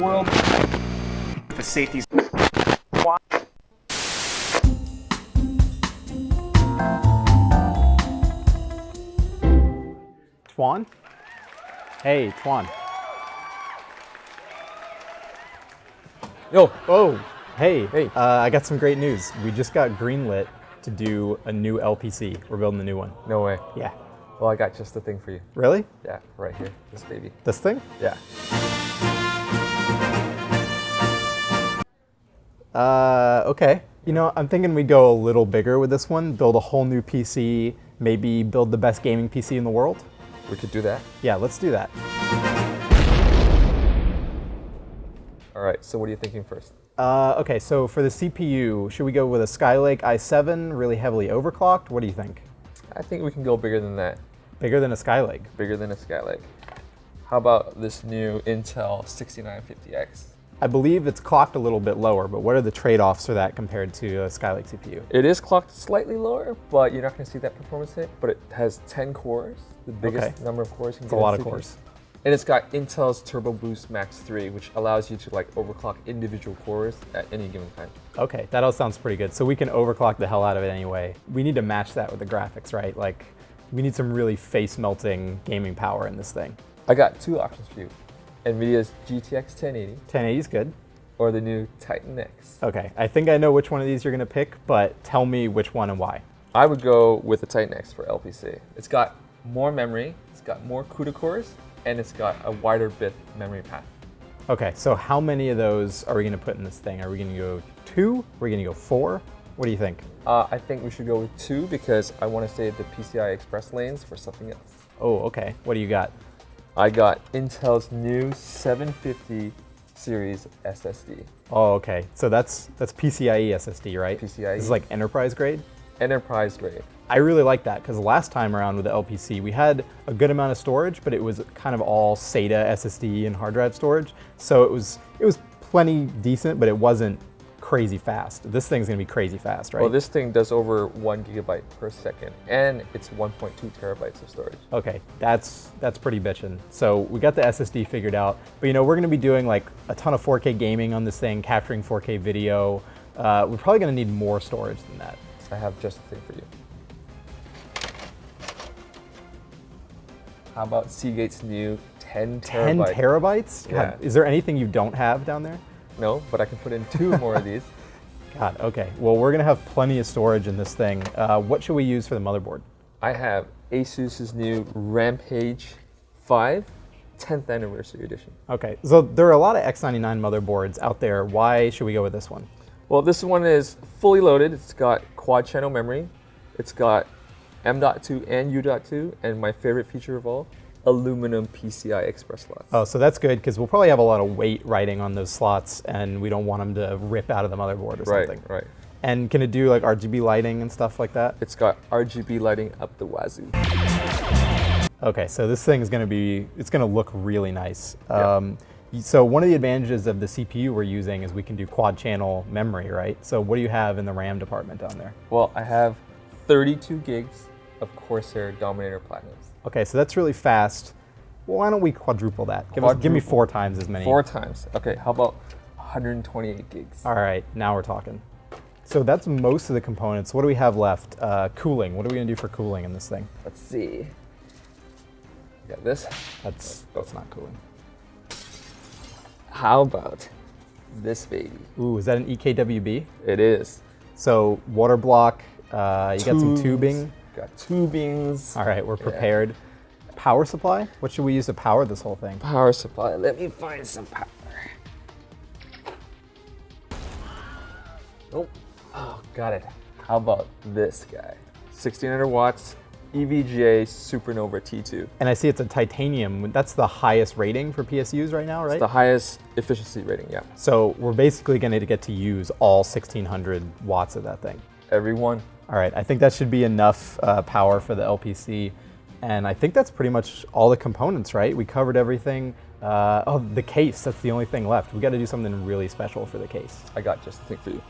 world. The safeties. Tuan? Hey, Tuan. Yo. Oh, hey. Hey. I got some great news. We just got greenlit to do a new LPC. We're building a new one. No way. Yeah. Well, I got just the thing for you. Really? Yeah, right here. This baby. This thing? Yeah. Okay. You know, I'm thinking we go a little bigger with this one, build a whole new PC, maybe build the best gaming PC in the world. We could do that. Yeah, let's do that. All right, so what are you thinking first? Okay, so for the CPU, should we go with a Skylake i7, really heavily overclocked? What do you think? I think we can go bigger than that. Bigger than a Skylake? Bigger than a Skylake. How about this new Intel 6950X? I believe it's clocked a little bit lower, but what are the trade-offs for that compared to a Skylake CPU? It is clocked slightly lower, but you're not going to see that performance hit. But it has 10 cores, the biggest number of cores you can It's get. a lot in of CPU. cores. And it's got Intel's Turbo Boost Max 3, which allows you to like overclock individual cores at any given time. Okay, that all sounds pretty good. So we can overclock the hell out of it anyway. We need to match that with the graphics, right? Like, we need some really face-melting gaming power in this thing. I got two options for you. NVIDIA's GTX 1080 1080 is good. or the new Titan X. Okay, I think I know which one of these you're gonna pick, but tell me which one and why. I would go with the Titan X for LPC. It's got more memory, it's got more CUDA cores, and it's got a wider bit memory path. Okay, so how many of those are we gonna put in this thing? Are we gonna go 2? Are we gonna go 4? What do you think? I think we should go with 2 because I want to save the PCI Express lanes for something else. Oh, okay. What do you got? I got Intel's new 750 series SSD. Oh, okay. So that's PCIe SSD, right? PCIe. This is like enterprise grade? Enterprise grade. I really like that because last time around with the LPC, we had a good amount of storage, but it was kind of all SATA SSD and hard drive storage. So it was plenty decent, but it wasn't crazy fast. This thing's gonna be crazy fast, right? Well, this thing does over 1 gigabyte per second, and it's 1.2 terabytes of storage. Okay, that's pretty bitchin'. So we got the SSD figured out, but you know, we're gonna be doing like a ton of 4K gaming on this thing, capturing 4K video. We're probably gonna need more storage than that. I have just the thing for you. How about Seagate's new 10 terabyte? 10 terabytes? God, Yeah. is there anything you don't have down there? No, but I can put in 2 more of these. God, okay. Well, we're gonna have plenty of storage in this thing. What should we use for the motherboard? I have Asus's new Rampage 5 10th anniversary edition. Okay, so there are a lot of X99 motherboards out there. Why should we go with this one? Well, this one is fully loaded. It's got quad channel memory. It's got M.2 and U.2, and my favorite feature of all, aluminum PCI Express slots. Oh, so that's good because we'll probably have a lot of weight riding on those slots, and we don't want them to rip out of the motherboard or something. Right. And can it do like RGB lighting and stuff like that? It's got RGB lighting up the wazoo. Okay, so this thing is it's gonna look really nice. Yeah. So one of the advantages of the CPU we're using is we can do quad channel memory, right? So what do you have in the RAM department down there? Well, I have 32 gigs of Corsair Dominator Platinums. Okay, so that's really fast. Well, why don't we quadruple that? Give me 4 times as many. 4 times. Okay, how about 128 gigs? All right, now we're talking. So that's most of the components. What do we have left? Cooling. What are we gonna do for cooling in this thing? Let's see. Got this. That's not cooling. How about this baby? Ooh, is that an EKWB? It is. So water block. You got some Tubes. tubing. Got tubings. All right, we're prepared. Power supply? What should we use to power this whole thing? Power supply. Let me find some power. Oh, got it. How about this guy? 1600 watts, EVGA Supernova T2. And I see it's a titanium. That's the highest rating for PSUs right now, right? It's the highest efficiency rating, yeah. So we're basically going to get to use all 1600 watts of that thing. Everyone. All right, I think that should be enough power for the LPC. And I think that's pretty much all the components, right? We covered everything. Oh, the case, that's the only thing left. We got to do something really special for the case. I got just the thing for you.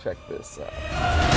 Check this out.